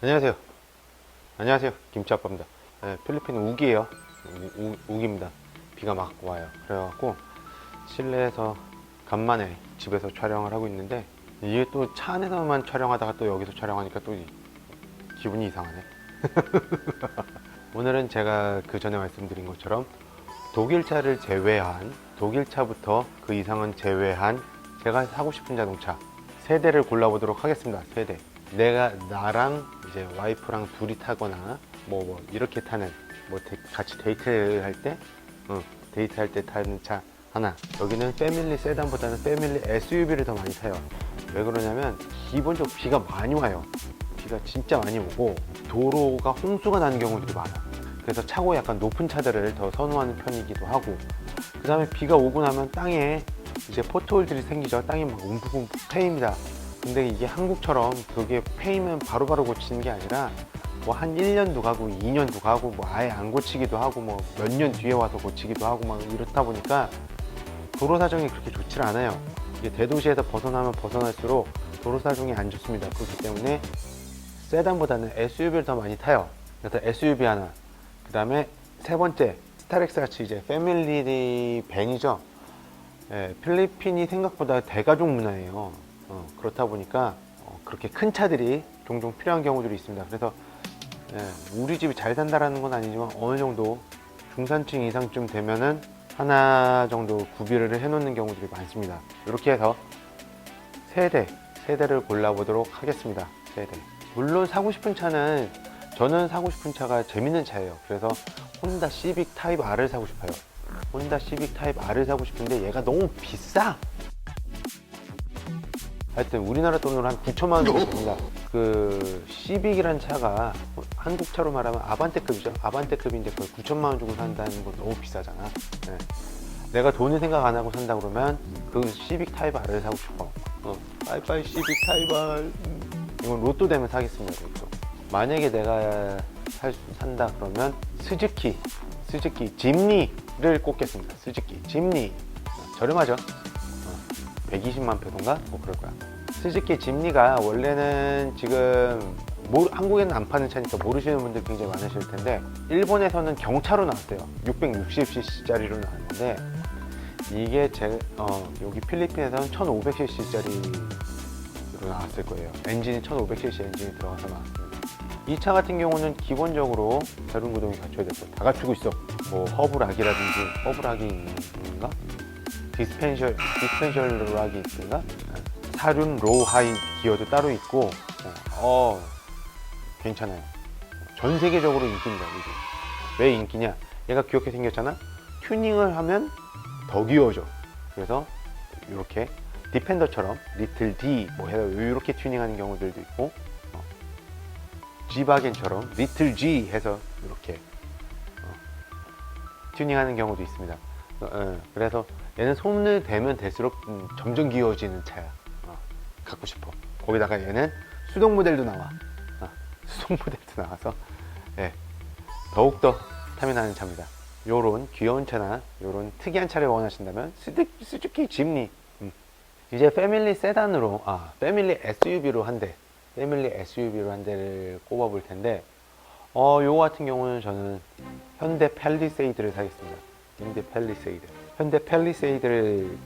안녕하세요. 안녕하세요. 김치아빠입니다. 네, 필리핀 우기예요. 우기입니다. 비가 막 와요. 그래갖고 실내에서 간만에 집에서 촬영을 하고 있는데, 이게 또 차 안에서만 촬영하다가 또 여기서 촬영하니까 또 기분이 이상하네. 오늘은 제가 그 전에 말씀드린 것처럼 독일차를 제외한, 독일차부터 그 이상은 제외한 제가 사고 싶은 자동차 세 대를 골라보도록 하겠습니다. 세 대. 나랑 이제 와이프랑 둘이 타거나 뭐 이렇게 타는, 같이 데이트할 때 데이트할 때 타는 차 하나. 여기는 패밀리 세단보다는 패밀리 SUV를 더 많이 타요. 왜 그러냐면 기본적으로 비가 많이 와요. 비가 진짜 많이 오고 도로가 홍수가 나는 경우들이 많아. 그래서 차고 약간 높은 차들을 더 선호하는 편이기도 하고, 그 다음에 비가 오고 나면 땅에 이제 포트홀들이 생기죠. 땅이 막 움푹움푹 패입니다. 근데 이게 한국처럼 그게 패이면 바로바로 고치는 게 아니라 뭐 한 1년도 가고 2년도 가고 뭐 아예 안 고치기도 하고 뭐 몇 년 뒤에 와서 고치기도 하고 막 이렇다 보니까 도로 사정이 그렇게 좋지 않아요. 이게 대도시에서 벗어나면 벗어날수록 도로 사정이 안 좋습니다. 그렇기 때문에 세단보다는 SUV를 더 많이 타요. 그래서 SUV 하나, 그 다음에 세 번째 스타렉스 같이 이제 패밀리 밴이죠. 예, 필리핀이 생각보다 대가족 문화예요. 그렇다 보니까 그렇게 큰 차들이 종종 필요한 경우들이 있습니다. 그래서 우리 집이 잘 산다라는 건 아니지만 어느 정도 중산층 이상쯤 되면은 하나 정도 구비를 해 놓는 경우들이 많습니다. 이렇게 해서 세 대를 골라보도록 하겠습니다. 세 대. 물론 사고 싶은 차는, 저는 사고 싶은 차가 재밌는 차예요. 그래서 혼다 시빅 타입 R을 사고 싶어요. 혼다 시빅 타입 R을 사고 싶은데 얘가 너무 비싸. 하여튼 우리나라 돈으로 한 9천만 원 정도 됩니다. 그 시빅이라는 차가 한국 차로 말하면 아반떼급이죠. 아반떼급인데 그걸 9천만 원 주고 산다는 건 너무 비싸잖아. 네. 내가 돈을 생각 안 하고 산다 그러면 그 시빅 타입 R을 사고 싶어. 빠이빠이 시빅 타입 R. 이건 로또 되면 사겠습니다. 로또. 만약에 내가 산다 그러면 스즈키 짐니를 꼽겠습니다. 스즈키 짐니. 저렴하죠. 120만 페소인가? 뭐 그럴 거야. 스즈키 짐니가 원래는 지금 한국에는 안 파는 차니까 모르시는 분들 굉장히 많으실 텐데, 일본에서는 경차로 나왔어요. 660cc짜리로 나왔는데, 이게 여기 필리핀에서는 1500cc짜리로 나왔을 거예요. 엔진이 1500cc 엔진이 들어가서 나왔습니다. 이 차 같은 경우는 기본적으로 배륜 구동이 갖춰야 될 거 다 갖추고 있어. 뭐 허브락인가? 디스펜셜 락이 있던가? 사륜 로우 하이 기어도 따로 있고, 괜찮아요. 전 세계적으로 인기입니다. 이게 왜 인기냐? 얘가 귀엽게 생겼잖아. 튜닝을 하면 더 귀여워져. 그래서 이렇게 디펜더처럼 리틀 D 뭐 해서 이렇게 튜닝하는 경우들도 있고, G바겐처럼 리틀 G 해서 이렇게 튜닝하는 경우도 있습니다. 그래서 얘는 손을 대면 대수록 점점 귀여워지는 차야. 갖고 싶어. 거기다가 얘는 수동 모델도 나와. 수동 모델도 나와서 더욱더 탐이 나는 차입니다. 요런 귀여운 차나 요런 특이한 차를 원하신다면 스즈키 짐니. 이제 패밀리 세단으로, 패밀리 SUV로 한 대를 꼽아볼 텐데, 요거 같은 경우는 저는 현대 팰리세이드를 사겠습니다. 현대 팰리세이드를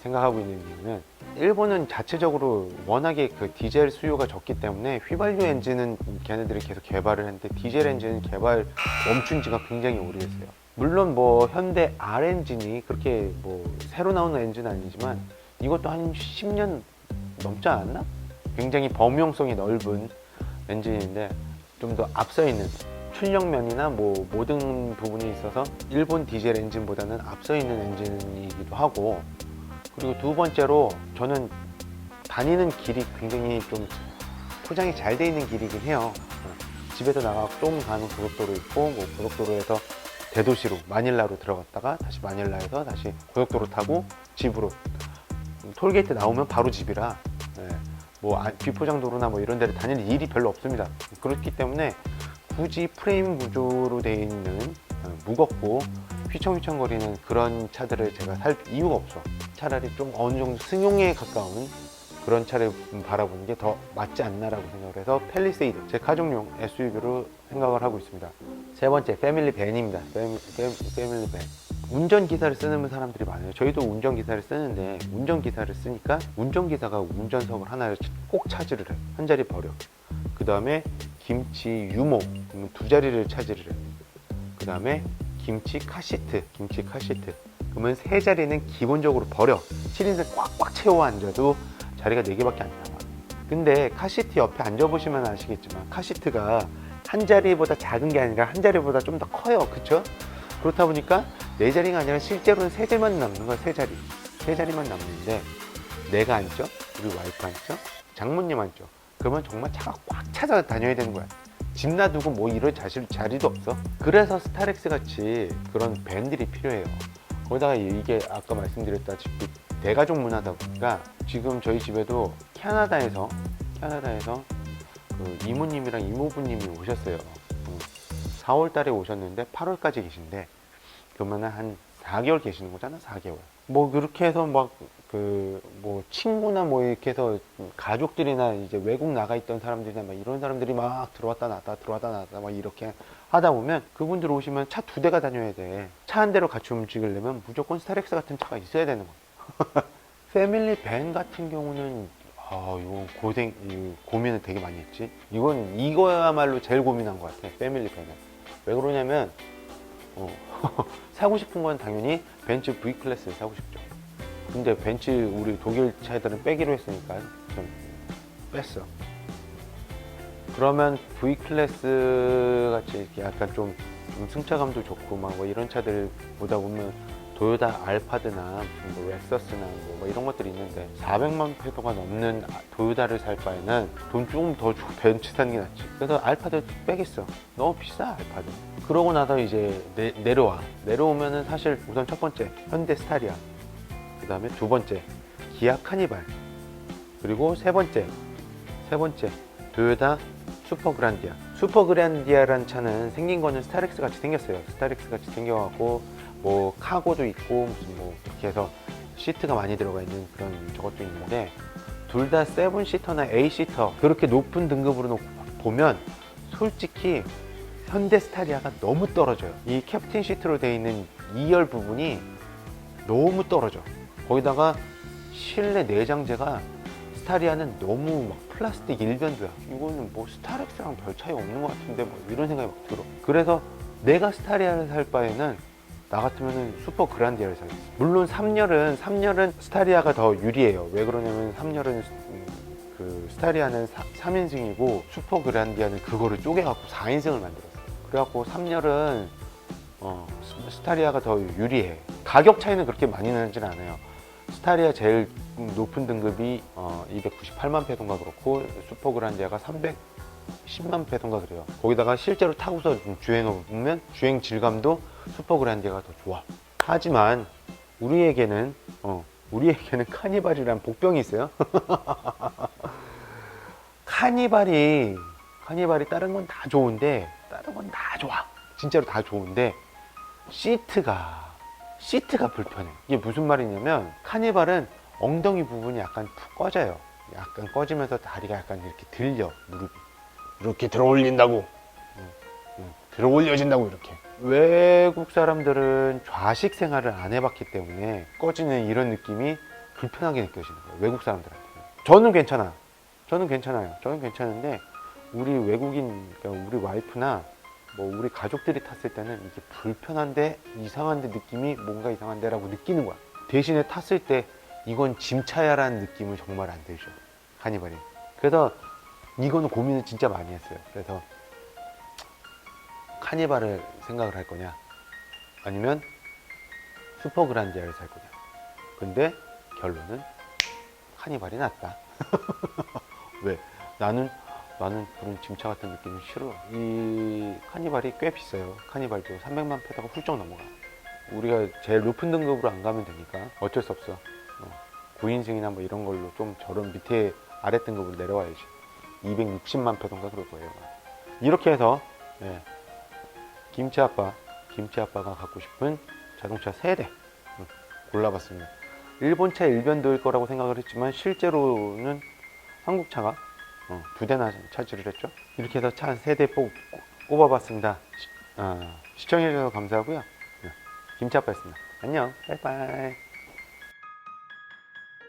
생각하고 있는 이유는, 일본은 자체적으로 워낙에 그 디젤 수요가 적기 때문에 휘발유 엔진은 걔네들이 계속 개발을 했는데, 디젤 엔진은 개발 멈춘 지가 굉장히 오래됐어요. 물론 뭐 현대 R 엔진이 그렇게 뭐 새로 나오는 엔진은 아니지만 이것도 한 10년 넘지 않았나? 굉장히 범용성이 넓은 엔진인데, 좀 더 앞서 있는 출력면이나 뭐 모든 부분이 있어서 일본 디젤 엔진보다는 앞서 있는 엔진이기도 하고, 그리고 두 번째로 저는 다니는 길이 굉장히 좀 포장이 잘 돼 있는 길이긴 해요. 집에서 나가고 좀 가는 고속도로 있고, 뭐 고속도로에서 대도시로 마닐라로 들어갔다가 다시 마닐라에서 다시 고속도로 타고 집으로, 톨게이트 나오면 바로 집이라 뭐 비포장도로나 뭐 이런 데를 다닐 일이 별로 없습니다. 그렇기 때문에 굳이 프레임 구조로 되어 있는 무겁고 휘청휘청거리는 그런 차들을 제가 살 이유가 없어. 차라리 좀 어느 정도 승용에 가까운 그런 차를 바라보는 게 더 맞지 않나라고 생각을 해서 팰리세이드, 제 가족용 SUV로 생각을 하고 있습니다. 세 번째, 패밀리 밴입니다. 패밀리 밴. 운전기사를 쓰는 사람들이 많아요. 저희도 운전기사를 쓰는데, 운전기사를 쓰니까 운전기사가 운전석을 하나를 꼭 차지를 해요. 한 자리 버려. 그 다음에 김치 유모, 두 자리를 차지를 해요. 그 다음에 김치 카시트. 그러면 세 자리는 기본적으로 버려. 7인승 꽉꽉 채워 앉아도 자리가 4개밖에 안 남아. 근데 카시트 옆에 앉아보시면 아시겠지만, 카시트가 한 자리보다 작은 게 아니라 한 자리보다 좀 더 커요. 그쵸? 그렇다 보니까 4자리가 아니라 실제로는 3자리만 남는 거야. 3자리만 남는데, 내가 앉죠? 우리 와이프 앉죠? 장모님 앉죠? 그러면 정말 차가 꽉 차서 다녀야 되는 거야. 집 놔두고 뭐 이럴 자리도 없어. 그래서 스타렉스 같이 그런 밴들이 필요해요. 거기다가 이게 아까 말씀드렸다시피 대가족 문화다 보니까, 지금 저희 집에도 캐나다에서 그 이모님이랑 이모부님이 오셨어요. 4월 달에 오셨는데 8월까지 계신데, 그러면은 한 4개월 계시는 거잖아. 4개월. 뭐 그렇게 해서 막 뭐 친구나 뭐 이렇게 해서 가족들이나 이제 외국 나가 있던 사람들이나 막 이런 사람들이 막 들어왔다 나왔다 막 이렇게 하다 보면, 그분들 오시면 차 2대가 다녀야 돼. 차 한 대로 같이 움직이려면 무조건 스타렉스 같은 차가 있어야 되는 거야. 패밀리 밴 같은 경우는 이건 고민을 되게 많이 했지. 이거야말로 제일 고민한 것 같아. 패밀리 밴은. 왜 그러냐면 사고 싶은 건 당연히 벤츠 V 클래스를 사고 싶죠. 근데 벤츠 우리 독일 차들은 빼기로 했으니까 좀 뺐어. 그러면 V 클래스 같이 이렇게 약간 좀 승차감도 좋고 막 뭐 이런 차들 보다 보면 도요타 알파드나 뭐 렉서스나 뭐 이런 것들이 있는데, 400만 페도가 넘는 도요타를 살 바에는 돈 조금 더 주고 벤츠 사는 게 낫지. 그래서 알파드 빼겠어. 너무 비싸 알파드. 그러고 나서 이제 내려오면은 사실 우선 첫 번째 현대 스타리아, 그 다음에 두 번째 기아 카니발, 그리고 세 번째 도요타 슈퍼그란디아라는 차는 생긴 거는 스타렉스 같이 생겼어요. 스타렉스 같이 생겨갖고 뭐 카고도 있고 무슨 뭐 이렇게 해서 시트가 많이 들어가 있는 그런 저것도 있는데, 둘 다 7시터나 8시터 그렇게 높은 등급으로 보면 솔직히 현대 스타리아가 너무 떨어져요. 이 캡틴 시트로 되어 있는 2열 부분이 너무 떨어져. 거기다가 실내 내장재가, 스타리아는 너무 막 플라스틱 일변도야. 이거는 뭐 스타렉스랑 별 차이 없는 것 같은데 뭐 이런 생각이 막 들어. 그래서 내가 스타리아를 살 바에는 나 같으면은 슈퍼 그란디아를 사겠어. 물론 3열은 스타리아가 더 유리해요. 왜 그러냐면 3열은 그 스타리아는 3인승이고 슈퍼 그란디아는 그거를 쪼개갖고 4인승을 만들었어. 그래갖고 3열은 스타리아가 더 유리해. 가격 차이는 그렇게 많이 나진 않아요. 스타리아 제일 높은 등급이 298만 페소인가 그렇고, 슈퍼 그란디아가 310만 페소인가 그래요. 거기다가 실제로 타고서 주행을 보면 주행 질감도 슈퍼 그란디아가 더 좋아. 하지만 우리에게는 카니발이란 복병이 있어요. 카니발이 다른 건 다 좋은데, 진짜로 다 좋은데 시트가 불편해. 이게 무슨 말이냐면, 카니발은 엉덩이 부분이 약간 푹 꺼져요. 약간 꺼지면서 다리가 약간 이렇게 들려. 무릎이 이렇게 들어 올린다고, 들어 올려진다고. 이렇게 외국 사람들은 좌식 생활을 안 해봤기 때문에 꺼지는 이런 느낌이 불편하게 느껴지는 거예요. 외국 사람들한테. 저는 괜찮아요. 저는 괜찮은데, 우리 외국인, 그러니까 우리 와이프나 뭐 우리 가족들이 탔을 때는 이게 불편한데, 이상한데, 느낌이 뭔가 이상한데 라고 느끼는 거야. 대신에 탔을 때 이건 짐차야 라는 느낌은 정말 안 들죠, 카니발이. 그래서 이거는 고민을 진짜 많이 했어요. 그래서 카니발을 생각을 할 거냐, 아니면 슈퍼 그란디아를 살 거냐. 근데 결론은 카니발이 낫다. 왜? 나는 그런 짐차 같은 느낌이 싫어. 이 카니발이 꽤 비싸요. 카니발도 300만 페다가 훌쩍 넘어가. 우리가 제일 높은 등급으로 안 가면 되니까 어쩔 수 없어. 9인승이나 뭐 이런 걸로 좀 저런 밑에 아래 등급으로 내려와야지. 260만 페던가 그럴 거예요. 이렇게 해서 김치 아빠가 갖고 싶은 자동차 3대 골라봤습니다. 일본차 일변도일 거라고 생각을 했지만 실제로는 한국차가 두 대나 차지를 했죠. 이렇게 해서 차 3대 꼽아봤습니다. 시청해주셔서 감사하고요. 김치아빠였습니다. 안녕, 빠이빠이.